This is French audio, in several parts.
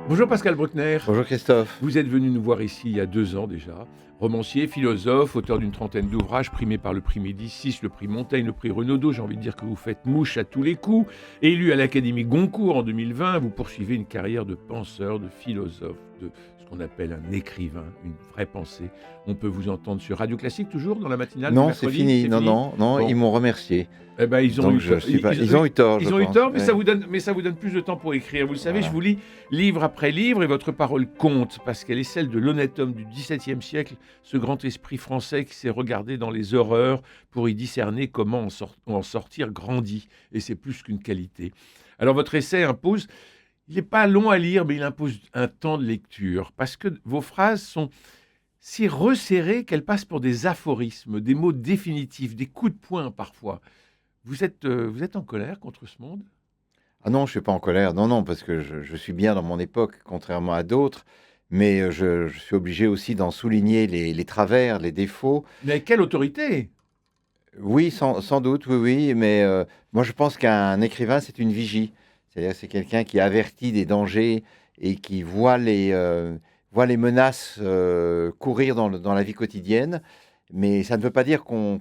Bonjour Pascal Bruckner. Bonjour Christophe. Vous êtes venu nous voir ici il y a 2 ans déjà. Romancier, philosophe, auteur d'une trentaine d'ouvrages, primé par le prix Médicis, le prix Montaigne, le prix Renaudot. J'ai envie de dire que vous faites mouche à tous les coups. Élu à l'Académie Goncourt en 2020, vous poursuivez une carrière de penseur, de philosophe, de ce qu'on appelle un écrivain, une vraie pensée. On peut vous entendre sur Radio Classique toujours dans la matinale du Non, c'est mercredi. fini. C'est Non, fini. non, non, Bon. ils m'ont remercié. Eh ben, ils ont Donc eu je suis pas... Ils ont eu tort, je Ils ont eu pense. tort, mais Ouais. ça vous donne plus de temps pour écrire. Vous le savez, Voilà. je vous lis livre après livre et votre parole compte parce qu'elle est celle de l'honnête homme du XVIIe siècle, ce grand esprit français qui s'est regardé dans les horreurs pour y discerner comment en sortir grandi. Et c'est plus qu'une qualité. Alors votre essai impose, il n'est pas long à lire, mais il impose un temps de lecture parce que vos phrases sont si resserrées qu'elles passent pour des aphorismes, des mots définitifs, des coups de poing parfois. Vous êtes en colère contre ce monde? Ah non, je suis pas en colère. Non, non, parce que je suis bien dans mon époque, contrairement à d'autres. Mais je suis obligé aussi d'en souligner les travers, les défauts. Mais quelle autorité! Oui, sans doute, oui, oui. Mais moi, je pense qu'un écrivain, c'est une vigie. C'est-à-dire, c'est quelqu'un qui avertit des dangers et qui voit les menaces courir dans la vie quotidienne. Mais ça ne veut pas dire qu'on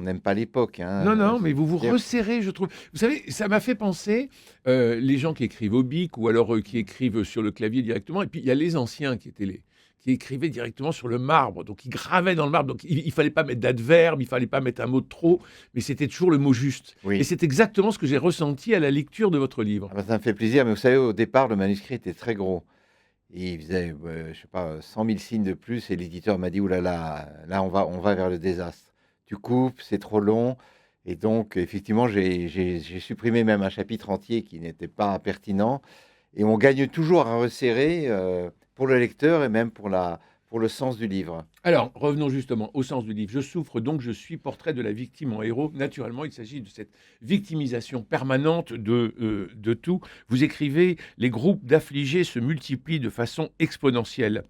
n'aime pas l'époque, hein. Non, non, mais vous vous C'est-à-dire- resserrez, je trouve. Vous savez, ça m'a fait penser, les gens qui écrivent au bic ou alors, qui écrivent sur le clavier directement et puis il y a les anciens qui écrivaient directement sur le marbre, donc ils gravaient dans le marbre, donc il fallait pas mettre d'adverbe, il fallait pas mettre un mot de trop, mais c'était toujours le mot juste et Oui. c'est exactement ce que j'ai ressenti à la lecture de votre livre. Ah bah, ça me fait plaisir, mais vous savez, au départ, le manuscrit était très gros. Et il faisait, je sais pas, 100 000 signes de plus. Et l'éditeur m'a dit, ouh là, on va vers le désastre. Tu coupes, c'est trop long. Et donc, effectivement, j'ai supprimé même un chapitre entier qui n'était pas pertinent. Et on gagne toujours à resserrer pour le lecteur et même pour le sens du livre. Alors, revenons justement au sens du livre. Je souffre donc, je suis portrait de la victime en héros. Naturellement, il s'agit de cette victimisation permanente de tout. Vous écrivez, les groupes d'affligés se multiplient de façon exponentielle.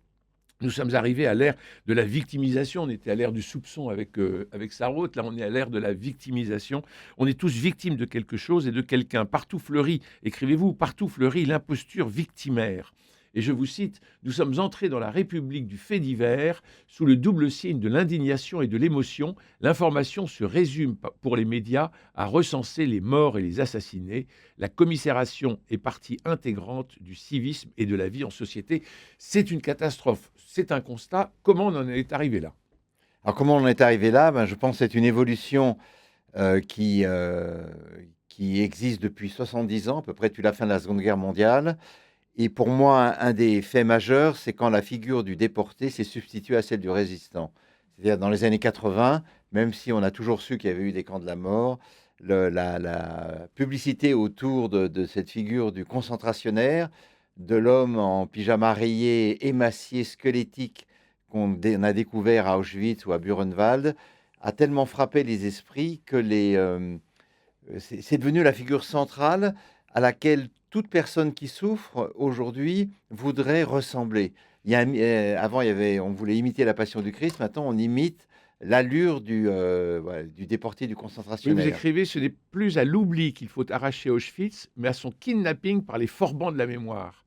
Nous sommes arrivés à l'ère de la victimisation. On était à l'ère du soupçon avec Sarraute. Là, on est à l'ère de la victimisation. On est tous victimes de quelque chose et de quelqu'un. Partout fleurit, écrivez-vous, partout fleurit l'imposture victimaire. Et je vous cite, nous sommes entrés dans la République du fait divers sous le double signe de l'indignation et de l'émotion. L'information se résume pour les médias à recenser les morts et les assassinés. La commisération est partie intégrante du civisme et de la vie en société. C'est une catastrophe, c'est un constat. Comment on en est arrivé là? Alors, comment on en est arrivé là? Ben, je pense que c'est une évolution euh, qui, euh, qui existe depuis 70 ans, à peu près depuis la fin de la Seconde Guerre mondiale. Et pour moi, un des faits majeurs, c'est quand la figure du déporté s'est substituée à celle du résistant. C'est-à-dire dans les années 80, même si on a toujours su qu'il y avait eu des camps de la mort, la publicité autour de cette figure du concentrationnaire, de l'homme en pyjama rayé, émacié, squelettique, on a découvert à Auschwitz ou à Buchenwald, a tellement frappé les esprits que c'est devenu la figure centrale à laquelle toute personne qui souffre aujourd'hui voudrait ressembler. Avant, on voulait imiter la passion du Christ, maintenant on imite l'allure voilà, du déporté du Oui, vous concentrationnaire. écrivez, ce n'est plus à l'oubli qu'il faut arracher Auschwitz, mais à son kidnapping par les forbans de la mémoire.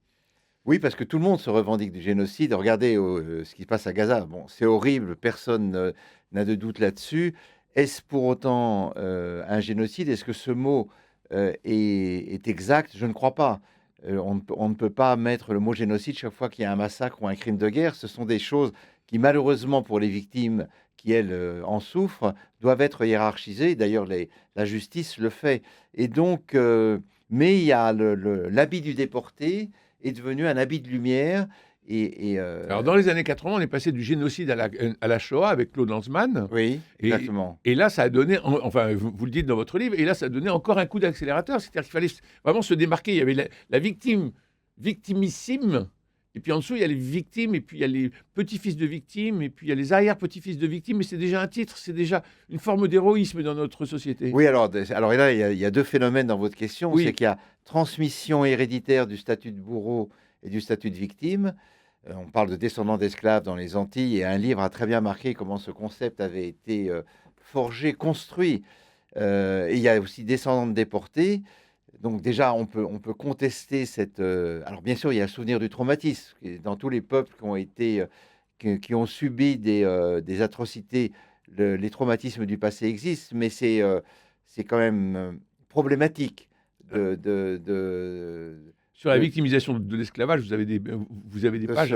Oui, parce que tout le monde se revendique du génocide. Regardez ce qui se passe à Gaza. Bon, c'est horrible, personne n'a de doute là-dessus. Est-ce pour autant un génocide? Est-ce que ce mot est exact? Je ne crois pas. On ne peut pas mettre le mot génocide chaque fois qu'il y a un massacre ou un crime de guerre. Ce sont des choses qui, malheureusement, pour les victimes qui, elles, en souffrent, doivent être hiérarchisées. D'ailleurs, la justice le fait. Et donc, mais il y a l'habit du déporté est devenu un habit de lumière. Alors, dans les années 80, on est passé du génocide à la Shoah avec Claude Lanzmann. Oui, Et, exactement. et là, ça a donné, enfin, vous le dites dans votre livre, et là, ça a donné encore un coup d'accélérateur. C'est-à-dire qu'il fallait vraiment se démarquer. Il y avait la victime, victimissime, et puis en dessous, il y a les victimes, et puis il y a les petits-fils de victimes, et puis il y a les arrière-petits-fils de victimes. Mais c'est déjà un titre, c'est déjà une forme d'héroïsme dans notre société. Oui, alors et là, il y a deux phénomènes dans votre question. Oui. C'est qu'il y a transmission héréditaire du statut de bourreau et du statut de victime. On parle de descendants d'esclaves dans les Antilles, et un livre a très bien marqué comment ce concept avait été forgé, construit. Et il y a aussi descendants de déportés. Donc déjà, on peut contester cette... alors bien sûr, il y a le souvenir du traumatisme. Et dans tous les peuples qui ont été, qui ont subi des atrocités, les traumatismes du passé existent, mais c'est quand même problématique Sur la de, victimisation de l'esclavage, vous avez des pages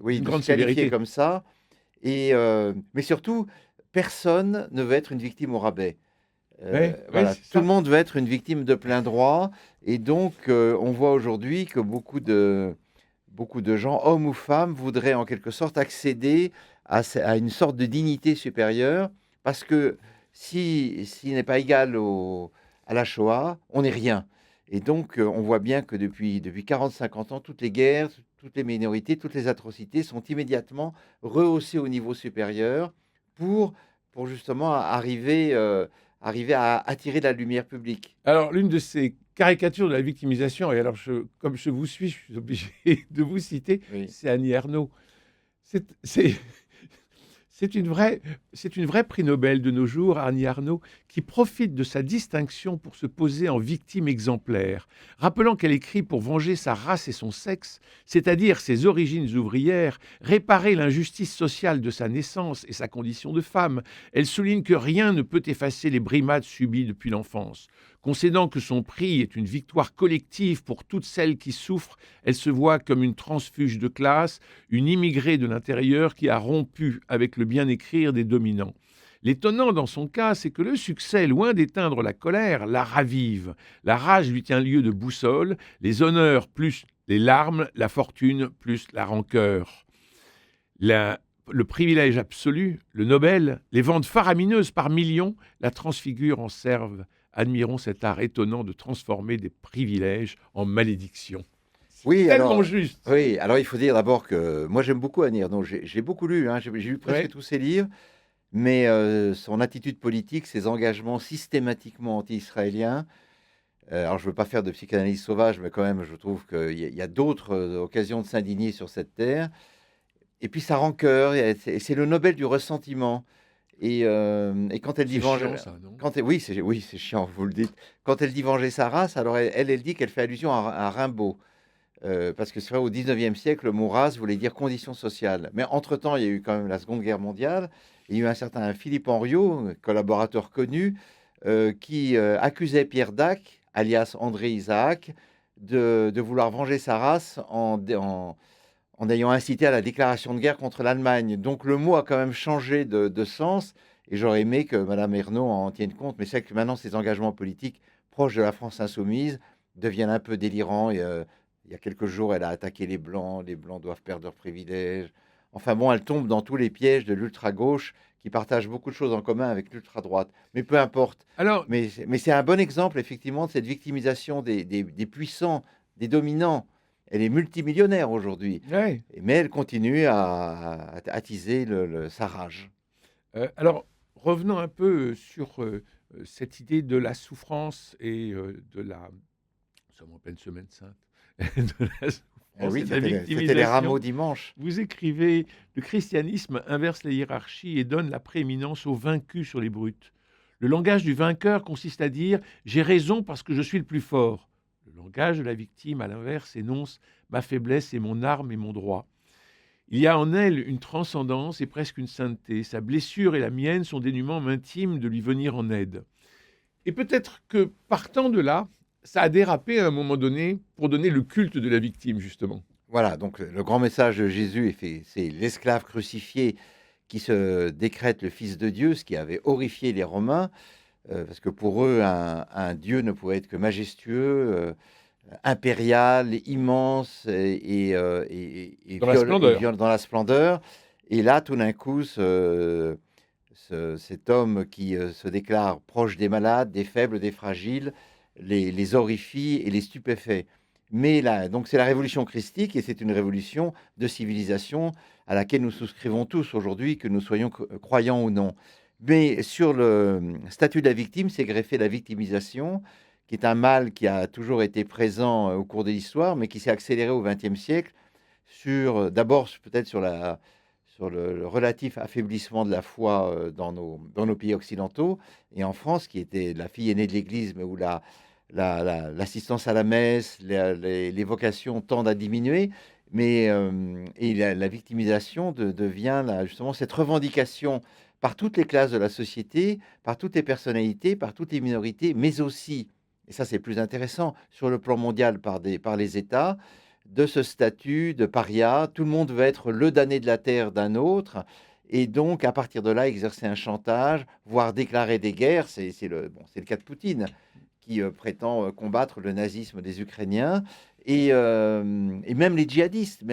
oui, d'une de grande se qualifier sévérité. comme ça. Mais surtout, personne ne veut être une victime au rabais. Ouais, ouais, Voilà, c'est tout le ça. monde veut être une victime de plein droit. Et donc, on voit aujourd'hui que beaucoup de gens, hommes ou femmes, voudraient en quelque sorte accéder à une sorte de dignité supérieure, parce que s'il n'est pas égal à la Shoah, on n'est rien. Et donc, on voit bien que depuis 40-50 ans, toutes les guerres, toutes les minorités, toutes les atrocités sont immédiatement rehaussées au niveau supérieur pour, pour justement arriver à attirer la lumière publique. Alors, l'une de ces caricatures de la victimisation, et alors, comme je vous suis, je suis obligé de vous citer, Oui. c'est Annie Ernaux. C'est c'est- c'est une vraie prix Nobel de nos jours, Annie Ernaux, qui profite de sa distinction pour se poser en victime exemplaire, rappelant qu'elle écrit pour venger sa race et son sexe, c'est-à-dire ses origines ouvrières, réparer l'injustice sociale de sa naissance et sa condition de femme. Elle souligne que rien ne peut effacer les brimades subies depuis l'enfance. Concédant que son prix est une victoire collective pour toutes celles qui souffrent, elle se voit comme une transfuge de classe, une immigrée de l'intérieur qui a rompu avec le bien écrire des dominants. L'étonnant dans son cas, c'est que le succès, loin d'éteindre la colère, la ravive. La rage lui tient lieu de boussole, les honneurs plus les larmes, la fortune plus la rancœur. Le privilège absolu, le Nobel, les ventes faramineuses par millions, la transfigurent en serve. Admirons cet art étonnant de transformer des privilèges en malédictions. C'est Oui, tellement alors, juste. oui, alors il faut dire d'abord que moi j'aime beaucoup Annie Ernaux. J'ai beaucoup lu, hein, j'ai lu presque Ouais. tous ses livres, mais son attitude politique, ses engagements systématiquement anti-israéliens. Alors je ne veux pas faire de psychanalyse sauvage, mais quand même, je trouve qu'il y a d'autres occasions de s'indigner sur cette terre. Et puis sa rancœur, et c'est le Nobel du ressentiment. Et quand elle dit C'est chiant, ça, non? oui, c'est chiant, vous le dites. Quand elle dit venger sa race, alors elle dit qu'elle fait allusion à Rimbaud. Parce que c'est vrai, au 19e siècle, le mot race voulait dire condition sociale. Mais entre-temps, il y a eu quand même la Seconde Guerre mondiale. Il y a eu un certain Philippe Henriot, collaborateur connu, qui accusait Pierre Dac, alias André Isaac, de vouloir venger sa race en ayant incité à la déclaration de guerre contre l'Allemagne. Donc le mot a quand même changé de sens. Et j'aurais aimé que Mme Ernaud en tienne compte. Mais c'est que maintenant, ses engagements politiques proches de la France insoumise deviennent un peu délirants. Il y a quelques jours, elle a attaqué les Blancs. Les Blancs doivent perdre leurs privilèges. Enfin bon, elle tombe dans tous les pièges de l'ultra-gauche qui partage beaucoup de choses en commun avec l'ultra-droite. Mais peu importe. Alors, Mais c'est un bon exemple, effectivement, de cette victimisation des puissants, des dominants. Elle est multimillionnaire aujourd'hui, ouais. mais elle continue à attiser sa rage. Alors, revenons un peu sur cette idée de la souffrance et de la... Nous sommes en pleine semaine sainte. De la souffrance et Oui, de la c'était les rameaux victimisation. dimanche. Vous écrivez, le christianisme inverse les hiérarchies et donne la prééminence aux vaincus sur les brutes. Le langage du vainqueur consiste à dire j'ai raison parce que je suis le plus fort. Le langage de la victime, à l'inverse, énonce ma faiblesse est mon arme et mon droit. Il y a en elle une transcendance et presque une sainteté. Sa blessure et la mienne sont dénûment intimes de lui venir en aide. Et peut-être que partant de là, ça a dérapé à un moment donné pour donner le culte de la victime, justement. Voilà, donc le grand message de Jésus, c'est l'esclave crucifié qui se décrète le Fils de Dieu, ce qui avait horrifié les Romains, parce que pour eux, un Dieu ne pouvait être que majestueux, impérial, immense Dans la splendeur. dans la splendeur. Et là, tout d'un coup, cet homme qui se déclare proche des malades, des faibles, des fragiles, les horrifie et les stupéfait. Mais là, donc c'est la révolution christique et c'est une révolution de civilisation à laquelle nous souscrivons tous aujourd'hui, que nous soyons croyants ou non. Mais sur le statut de la victime, c'est greffé la victimisation, qui est un mal qui a toujours été présent au cours de l'histoire, mais qui s'est accéléré au XXe siècle, d'abord peut-être sur le relatif affaiblissement de la foi dans nos pays occidentaux, et en France, qui était la fille aînée de l'Église, mais où l'assistance à la messe, les vocations tendent à diminuer, mais et la victimisation devient justement cette revendication par toutes les classes de la société, par toutes les personnalités, par toutes les minorités, mais aussi, et ça c'est plus intéressant, sur le plan mondial par les États, de ce statut de paria. Tout le monde veut être le damné de la terre d'un autre. Et donc, à partir de là, exercer un chantage, voire déclarer des guerres. C'est le cas de Poutine, qui prétend combattre le nazisme des Ukrainiens. Et même les djihadistes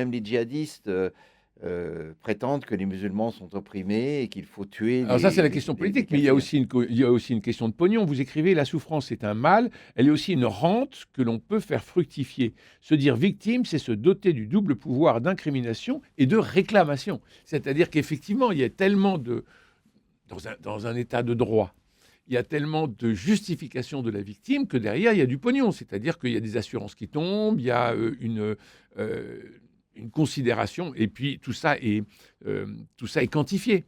prétendent que les musulmans sont opprimés et qu'il faut tuer Alors ça, c'est la question les politique, mais il y a kafirs. aussi il y a aussi une question de pognon. Vous écrivez: «La souffrance est un mal, elle est aussi une rente que l'on peut faire fructifier. Se dire victime, c'est se doter du double pouvoir d'incrimination et de réclamation». C'est-à-dire qu'effectivement, il y a tellement de dans un état de droit, il y a tellement de justification de la victime que derrière, il y a du pognon. C'est-à-dire qu'il y a des assurances qui tombent, il y a, une considération et puis tout ça est quantifié.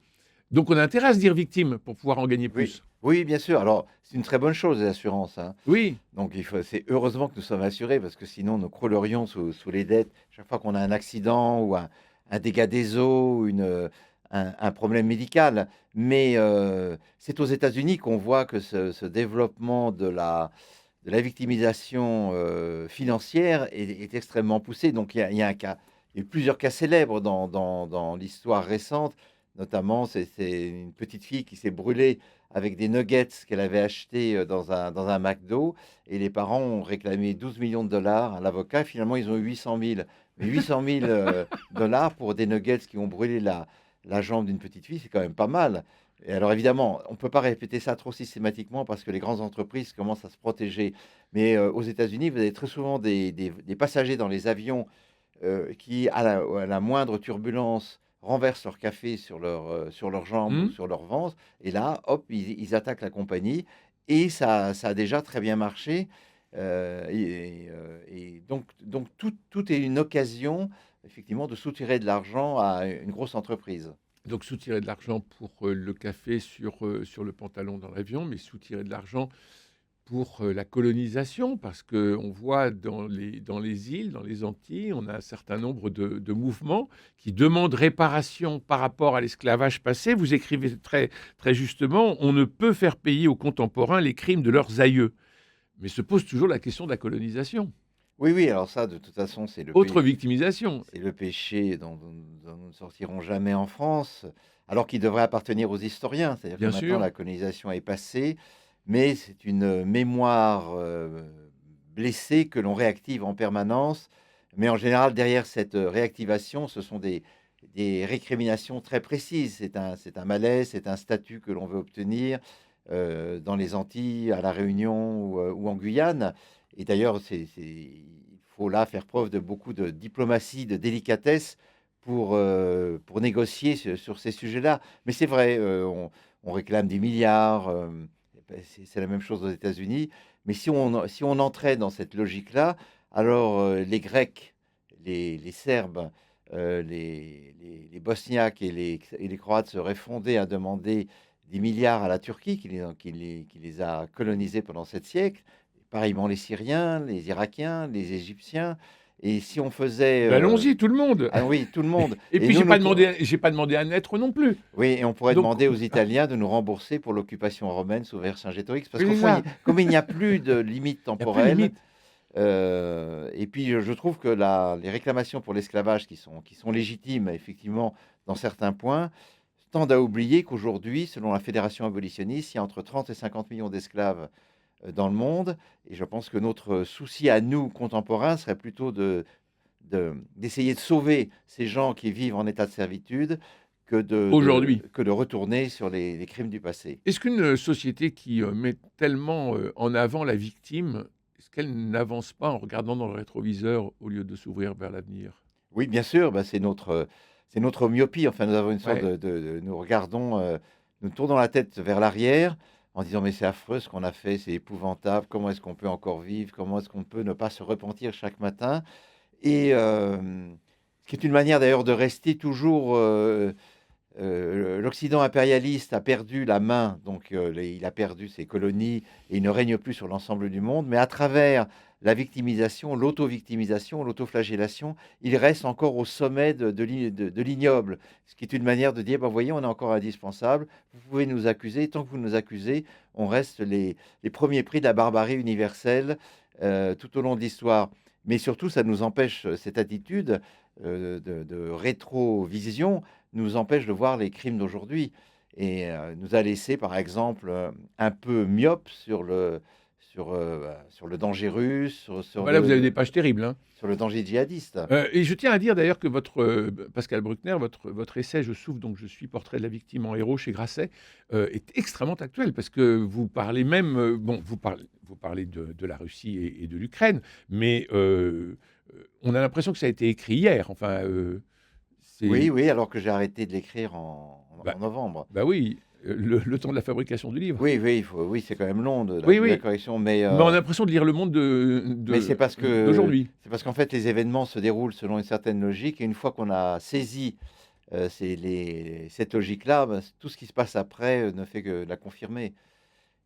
Donc on a intérêt à se dire victime pour pouvoir en gagner Oui, plus. oui, bien sûr. Alors, c'est une très bonne chose, les assurances, hein. Oui, Donc, c'est heureusement que nous sommes assurés parce que sinon, nous croulerions sous les dettes. Chaque fois qu'on a un accident ou un dégât des eaux, ou un problème médical. Mais c'est aux États-Unis qu'on voit que ce développement de la victimisation financière est extrêmement poussé. Donc, il y a un cas, il y a eu plusieurs cas célèbres dans l'histoire récente. Notamment, c'est une petite fille qui s'est brûlée avec des nuggets qu'elle avait achetés dans un McDo. Et les parents ont réclamé 12 millions de dollars à l'avocat. Finalement, ils ont eu 800 000. Mais 800 000 dollars pour des nuggets qui ont brûlé la jambe d'une petite fille, c'est quand même pas mal. Et alors évidemment, on ne peut pas répéter ça trop systématiquement parce que les grandes entreprises commencent à se protéger. Mais aux États-Unis, vous avez très souvent des passagers dans les avions qui, à la moindre turbulence, renversent leur café sur leurs jambes ou mmh, sur leur ventre. Et là, hop, ils attaquent la compagnie. Et ça a déjà très bien marché. Et donc tout est une occasion, effectivement, de soutirer de l'argent à une grosse entreprise. donc soutirer de l'argent pour, le café sur le pantalon dans l'avion, mais soutirer de l'argent pour, la colonisation, parce qu'on voit dans les îles, dans les Antilles, on a un certain nombre de mouvements qui demandent réparation par rapport à l'esclavage passé. Vous écrivez très très justement: «On ne peut faire payer aux contemporains les crimes de leurs aïeux». Mais se pose toujours la question de la colonisation. Oui, oui, alors ça, de toute façon, Autre victimisation, c'est le péché dont nous ne sortirons jamais en France, alors qu'il devrait appartenir aux historiens. C'est-à-dire que bien maintenant, sûr. la colonisation est passée, mais c'est une mémoire blessée que l'on réactive en permanence. Mais en général, derrière cette réactivation, ce sont des récriminations très précises. C'est un malaise, c'est un statut que l'on veut obtenir dans les Antilles, à La Réunion ou en Guyane. Et d'ailleurs, il faut là faire preuve de beaucoup de diplomatie, de délicatesse pour négocier sur ces sujets-là. Mais c'est vrai, on réclame des milliards, ben, c'est la même chose aux États-Unis. Mais si on entrait dans cette logique-là, alors les Grecs, les Serbes, les Bosniaques et les Croates seraient fondés à demander des milliards à la Turquie qui les a colonisés pendant 7 siècles. Pareillement les Syriens, les Irakiens, les Égyptiens. Et si on faisait... Ben allons-y, tout le monde. ah oui, tout le monde. Et Et puis nous, j'ai pas demandé à naître non plus. oui, et on pourrait Donc demander aux Italiens de nous rembourser pour l'occupation romaine sous Vercingétorix. Parce oui, qu'au c'est fond, ça. comme il n'y a plus de limite Il y a plus de temporelle, limite. et puis je trouve que les réclamations pour l'esclavage qui sont légitimes, effectivement, dans certains points, tendent à oublier qu'aujourd'hui, selon la Fédération abolitionniste, il y a entre 30 et 50 millions d'esclaves dans le monde. Et je pense que notre souci à nous, contemporains, serait plutôt d'essayer de sauver ces gens qui vivent en état de servitude Aujourd'hui. que de retourner sur les crimes du passé. Est-ce qu'une société qui, met tellement, en avant la victime, est-ce qu'elle n'avance pas en regardant dans le rétroviseur au lieu de s'ouvrir vers l'avenir? Oui, bien sûr, bah, c'est notre myopie. Enfin, nous avons une sorte Ouais. nous regardons, nous tournons la tête vers l'arrière en disant: «Mais c'est affreux ce qu'on a fait, c'est épouvantable. Comment est-ce qu'on peut encore vivre? Comment est-ce qu'on peut ne pas se repentir chaque matin?» Et ce qui est une manière d'ailleurs de rester toujours, l'Occident impérialiste a perdu la main, donc il a perdu ses colonies et il ne règne plus sur l'ensemble du monde, mais à travers la victimisation, l'auto-victimisation, l'autoflagellation, il reste encore au sommet de l'ignoble, ce qui est une manière de dire, ben, voyez, on est encore indispensable, vous pouvez nous accuser, tant que vous nous accusez, on reste les premiers prix de la barbarie universelle tout au long de l'histoire. Mais surtout, ça nous empêche, cette attitude de rétrovision, nous empêche de voir les crimes d'aujourd'hui et nous a laissé, par exemple, un peu myope sur le danger russe, Voilà, vous avez des pages terribles, hein. sur le danger djihadiste. Et je tiens à dire d'ailleurs que Pascal Bruckner, votre essai « Je souffre, donc je suis, portrait de la victime en héros » chez Grasset, est extrêmement actuel parce que vous parlez même, vous parlez de la Russie et de l'Ukraine, mais on a l'impression que ça a été écrit hier. Enfin, Oui, oui, alors que j'ai arrêté de l'écrire en Bah, novembre. bah oui, le temps de la fabrication du livre. Oui, oui, oui, c'est quand même long Oui, de la oui. correction, Mais on a l'impression de lire le monde mais d'aujourd'hui. c'est parce qu'en fait les événements se déroulent selon une certaine logique et une fois qu'on a saisi cette logique-là, ben, tout ce qui se passe après ne fait que la confirmer.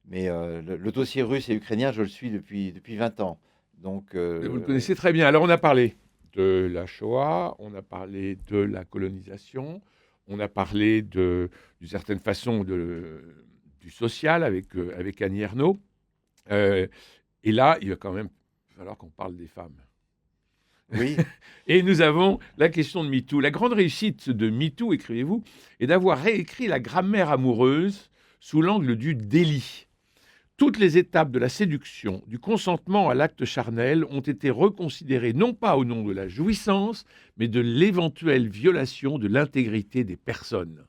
Mais le dossier russe et ukrainien, je le suis depuis 20 ans. Donc, Vous le connaissez très bien. Alors, on a parlé de la Shoah, on a parlé de la colonisation, on a parlé d'une certaine façon du social avec Annie Ernaux. Et là, il va quand même falloir qu'on parle des femmes. oui, Et nous avons la question de MeToo. La grande réussite de MeToo, écrivez-vous, est d'avoir réécrit la grammaire amoureuse sous l'angle du délit. Toutes les étapes de la séduction, du consentement à l'acte charnel, ont été reconsidérées non pas au nom de la jouissance, mais de l'éventuelle violation de l'intégrité des personnes.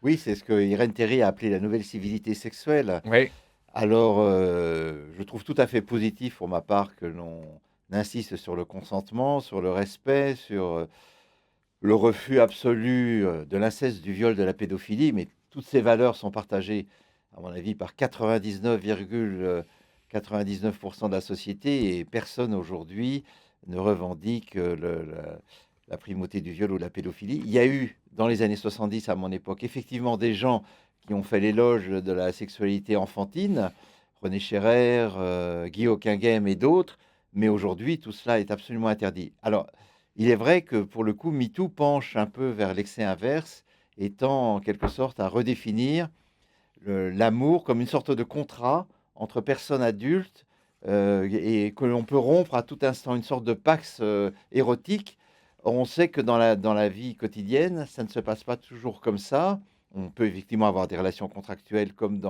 oui, c'est ce que Irène Théry a appelé la nouvelle civilité sexuelle. Oui, Alors, je trouve tout à fait positif pour ma part que l'on insiste sur le consentement, sur le respect, sur le refus absolu de l'inceste, du viol, de la pédophilie, mais toutes ces valeurs sont partagées, à mon avis, par 99,99% de la société et personne aujourd'hui ne revendique la primauté du viol ou de la pédophilie. Il y a eu, dans les années 70, à mon époque, effectivement des gens qui ont fait l'éloge de la sexualité enfantine, René Scherrer, Guy Hocquinghem et d'autres, mais aujourd'hui, tout cela est absolument interdit. Alors, il est vrai que pour le coup, MeToo penche un peu vers l'excès inverse, étant en quelque sorte à redéfinir l'amour comme une sorte de contrat entre personnes adultes et que l'on peut rompre à tout instant, une sorte de pax érotique. Or, on sait que dans la vie quotidienne, ça ne se passe pas toujours comme ça. On peut effectivement avoir des relations contractuelles comme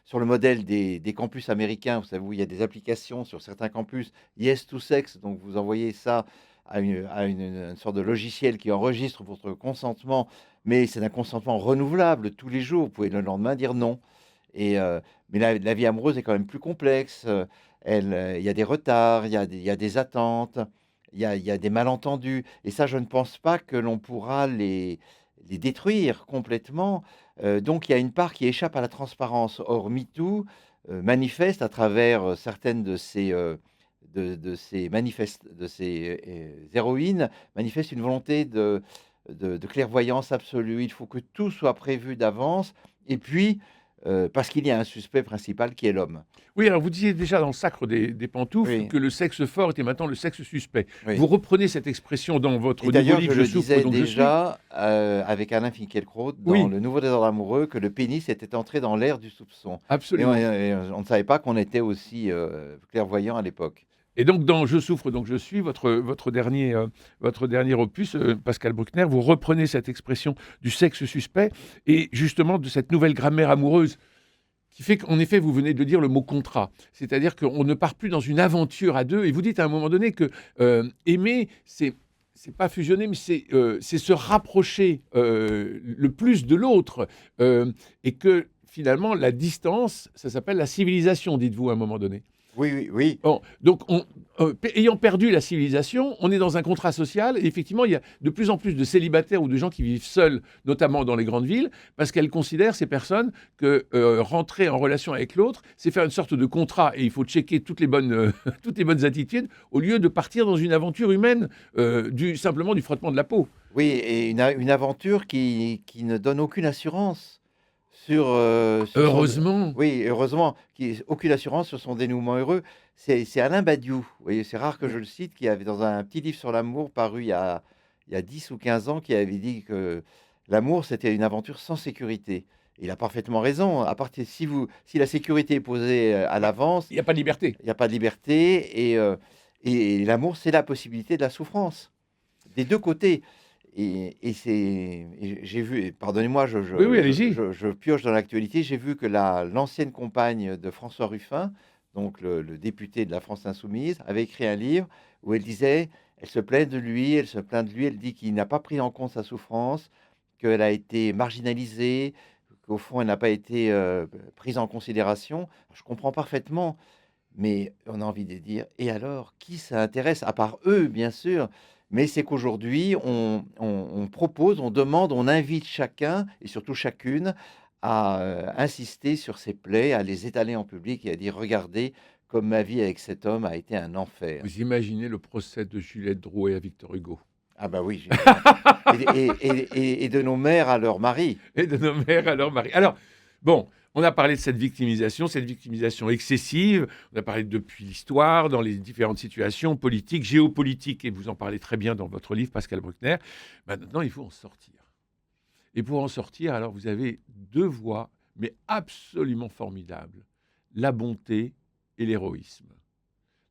sur le modèle des campus américains, vous savez, où il y a des applications sur certains campus, Yes to Sex, donc vous envoyez ça à une sorte de logiciel qui enregistre votre consentement, mais c'est un consentement renouvelable tous les jours, vous pouvez le lendemain dire non. Mais la vie amoureuse est quand même plus complexe, il y a des retards, il y a des attentes, il y a des malentendus, et ça je ne pense pas que l'on pourra les détruire complètement. Donc il y a une part qui échappe à la transparence. Or, MeToo manifeste à travers certaines de ces héroïnes, manifeste une volonté de clairvoyance absolue. Il faut que tout soit prévu d'avance. Et puis, parce qu'il y a un suspect principal qui est l'homme. oui, alors vous disiez déjà dans le Sacre des pantoufles Oui. que le sexe fort était maintenant le sexe suspect. Oui. Vous reprenez cette expression dans votre Et nouveau d'ailleurs, livre je le souffre, disais donc je suis. déjà avec Alain Finkielkraut dans Oui. Le Nouveau désordre amoureux que le pénis était entré dans l'ère du soupçon. Et Absolument. on ne savait pas qu'on était aussi clairvoyant à l'époque. Et donc, dans Je souffre, donc je suis, votre dernier opus, Pascal Bruckner, vous reprenez cette expression du sexe suspect et justement de cette nouvelle grammaire amoureuse qui fait qu'en effet, vous venez de dire le mot contrat. C'est-à-dire qu'on ne part plus dans une aventure à deux. Et vous dites à un moment donné que aimer, c'est pas fusionner, mais c'est se rapprocher le plus de l'autre. Et que finalement, la distance, ça s'appelle la civilisation, dites-vous à un moment donné. Oui, oui, oui. Bon, donc, ayant perdu la civilisation, on est dans un contrat social. Et effectivement, il y a de plus en plus de célibataires ou de gens qui vivent seuls, notamment dans les grandes villes, parce qu'elles considèrent, ces personnes, que rentrer en relation avec l'autre, c'est faire une sorte de contrat. Et il faut checker toutes les bonnes attitudes, au lieu de partir dans une aventure humaine, simplement du frottement de la peau. Oui, et une aventure qui ne donne aucune assurance sur son... Heureusement. Oui, heureusement, aucune assurance sur son dénouement heureux. C'est Alain Badiou, vous voyez, c'est rare que je le cite, qui avait dans un petit livre sur l'amour paru il y a 10 ou 15 ans, qui avait dit que l'amour, c'était une aventure sans sécurité. Il a parfaitement raison. À partir, si la sécurité est posée à Bah, l'avance, il n'y a pas de liberté. il n'y a pas de liberté. Et l'amour, c'est la possibilité de la souffrance, des deux côtés. J'ai vu, et pardonnez-moi, Oui, oui, allez-y. je pioche dans l'actualité, j'ai vu que l'ancienne compagne de François Ruffin, donc le député de la France Insoumise, avait écrit un livre où elle disait, elle se plaint de lui, elle dit qu'il n'a pas pris en compte sa souffrance, qu'elle a été marginalisée, qu'au fond, elle n'a pas été prise en considération. Je comprends parfaitement, mais on a envie de dire, et alors, qui ça intéresse, à part eux, bien sûr, mais c'est qu'aujourd'hui, on propose, on demande, on invite chacun, et surtout chacune, à insister sur ses plaies, à les étaler en public et à dire, regardez, comme ma vie avec cet homme a été un enfer. Vous imaginez le procès de Juliette Drouet à Victor Hugo Ah bah oui, et de nos mères à leurs maris. et de nos mères à leur mari. Alors, bon, on a parlé de cette victimisation excessive. On a parlé depuis l'histoire, dans les différentes situations politiques, géopolitiques, et vous en parlez très bien dans votre livre, Pascal Bruckner. Maintenant, il faut en sortir. Et pour en sortir, alors, vous avez deux voies, mais absolument formidables. La bonté et l'héroïsme.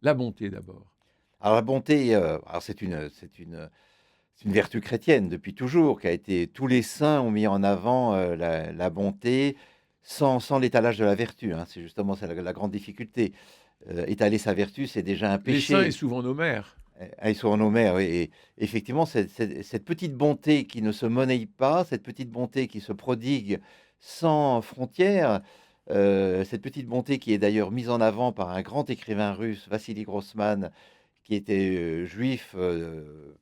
La bonté d'abord. Alors la bonté, alors c'est une vertu chrétienne depuis toujours, qui a été, tous les saints ont mis en avant la bonté sans l'étalage de la vertu, hein. C'est justement ça la grande difficulté. Étaler sa vertu, c'est déjà un Les saints et péché. souvent nos mères. Ils sont en Homère, oui. Et effectivement, cette petite bonté qui ne se monnaie pas, cette petite bonté qui se prodigue sans frontières, cette petite bonté qui est d'ailleurs mise en avant par un grand écrivain russe, Vassili Grossman, qui était juif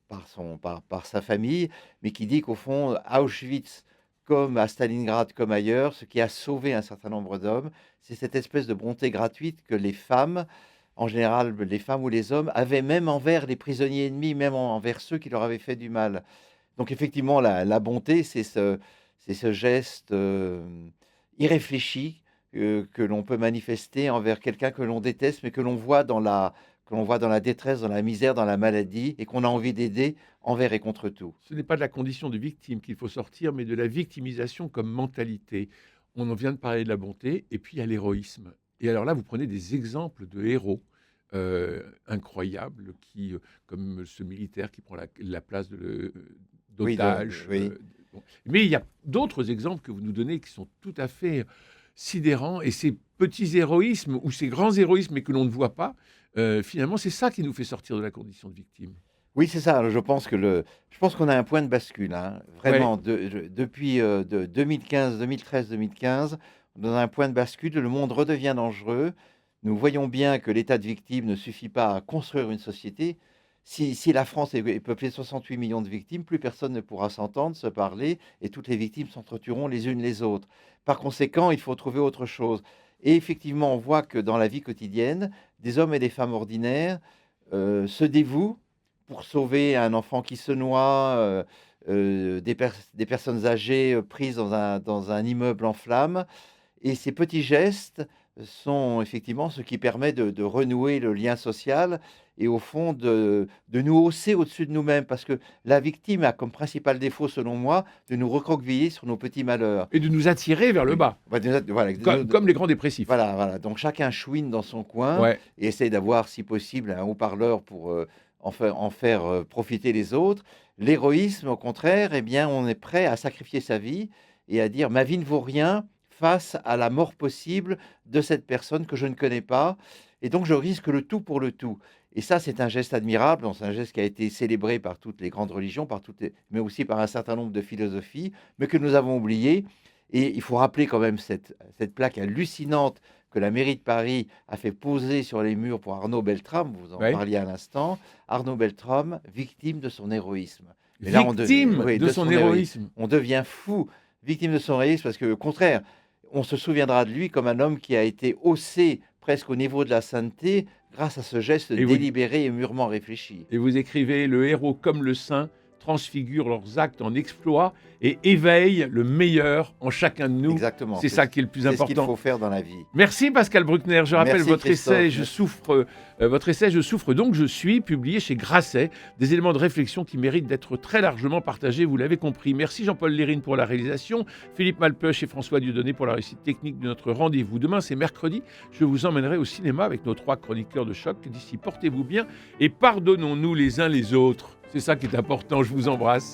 par sa famille, mais qui dit qu'au fond, à Auschwitz, comme à Stalingrad, comme ailleurs, ce qui a sauvé un certain nombre d'hommes, c'est cette espèce de bonté gratuite que les femmes, en général les femmes ou les hommes, avaient même envers les prisonniers ennemis, même envers ceux qui leur avaient fait du mal. Donc effectivement, la bonté, c'est ce geste irréfléchi que l'on peut manifester envers quelqu'un que l'on déteste, mais que l'on voit dans la détresse, dans la misère, dans la maladie, et qu'on a envie d'aider envers et contre tout. Ce n'est pas de la condition de victime qu'il faut sortir, mais de la victimisation comme mentalité. On en vient de parler de la bonté, et puis il y a l'héroïsme. Et alors là, vous prenez des exemples de héros incroyables, comme ce militaire qui prend la place Oui, d'otage. oui. Bon. Mais il y a d'autres exemples que vous nous donnez qui sont tout à fait sidérants, et ces petits héroïsmes, ou ces grands héroïsmes, mais que l'on ne voit pas, finalement, c'est ça qui nous fait sortir de la condition de victime. Oui, c'est ça. Je pense qu'on a un point de bascule, hein, Ouais. vraiment, depuis 2015, 2013, 2015, on a un point de bascule. Le monde redevient dangereux. Nous voyons bien que l'état de victime ne suffit pas à construire une société. Si la France est peuplée de 68 millions de victimes, plus personne ne pourra s'entendre, se parler, et toutes les victimes s'entretueront les unes les autres. Par conséquent, il faut trouver autre chose. Et effectivement, on voit que dans la vie quotidienne, des hommes et des femmes ordinaires se dévouent pour sauver un enfant qui se noie, des personnes âgées prises dans un immeuble en flammes. Et ces petits gestes sont effectivement ce qui permet de renouer le lien social et au fond de nous hausser au-dessus de nous-mêmes. Parce que la victime a comme principal défaut, selon moi, de nous recroqueviller sur nos petits malheurs. Et de nous attirer vers le bas, Voilà, comme les grands dépressifs. voilà, voilà. Donc chacun chouine dans son coin Ouais. et essaye d'avoir, si possible, un haut-parleur pour en faire profiter les autres. L'héroïsme, au contraire, eh bien, on est prêt à sacrifier sa vie et à dire ma vie ne vaut rien face à la mort possible de cette personne que je ne connais pas. Et donc, je risque le tout pour le tout. Et ça, c'est un geste admirable. C'est un geste qui a été célébré par toutes les grandes religions, mais aussi par un certain nombre de philosophies, mais que nous avons oublié. Et il faut rappeler quand même cette plaque hallucinante que la mairie de Paris a fait poser sur les murs pour Arnaud Beltrame, vous en Ouais. parliez à l'instant. Arnaud Beltrame, victime de son héroïsme. Mais là, Victime oui, de son héroïsme. On devient fou, victime de son héroïsme, parce que au contraire, on se souviendra de lui comme un homme qui a été haussé presque au niveau de la sainteté grâce à ce geste Et vous, délibéré et mûrement réfléchi. et vous écrivez le héros comme le saint transfigurent leurs actes en exploits et éveillent le meilleur en chacun de nous. Exactement. C'est ça qui est le plus C'est ce important. qu'il faut faire dans la vie. Merci Pascal Bruckner. Je rappelle Merci, votre Christophe. essai Je souffre donc je suis, publié chez Grasset. Des éléments de réflexion qui méritent d'être très largement partagés, vous l'avez compris. Merci Jean-Paul Lérine pour la réalisation, Philippe Malpeuch et François Dieudonné pour la réussite technique de notre rendez-vous. Demain, c'est mercredi. Je vous emmènerai au cinéma avec nos 3 chroniqueurs de choc. D'ici, portez-vous bien et pardonnons-nous les uns les autres. C'est ça qui est important. Je vous embrasse.